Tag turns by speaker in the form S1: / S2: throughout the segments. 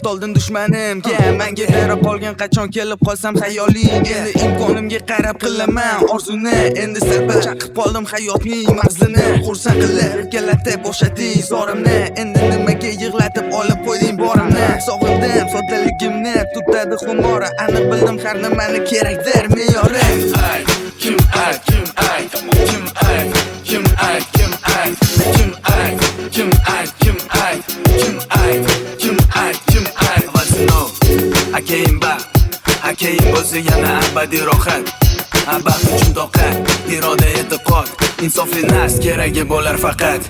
S1: oldin dushmanimga menga berib qolgan qachon kelib qolsam xayoling endi imkonimga qarab qilaman orzuni endi sirpa chaqib qoldim hayotning mag'zini xursand qilib erkalatib bo'shating zorimni endi nimaga yig'latib olib qo'yding borimni sog'indim soddaligimni tutadi xumori aniq bildim har nimani kerakdir me'yori
S2: Kim ayt, kim ayt, kim ayt, kim ayt, kim ayt, kim ayt, kim ayt, kim ayt, kim ayt, kim ayt, kim ayt. Vasino, akayin baxt, akayin bo'lsa yana abadiy rohat. Baxt uchun toqat, iroda e'tiqod, insofli nas keragi bo'lar faqat.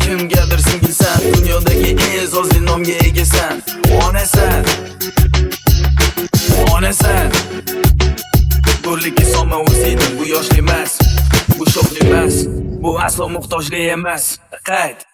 S2: Kimgadir singilsan, dunyodagi eng zozli nomga egasan. Onasan, onasan. Go'rlikka solma o'zingni, bu yoshli emas, bu sho'xli emas, bu aslo muhtojlik emas. Qayt.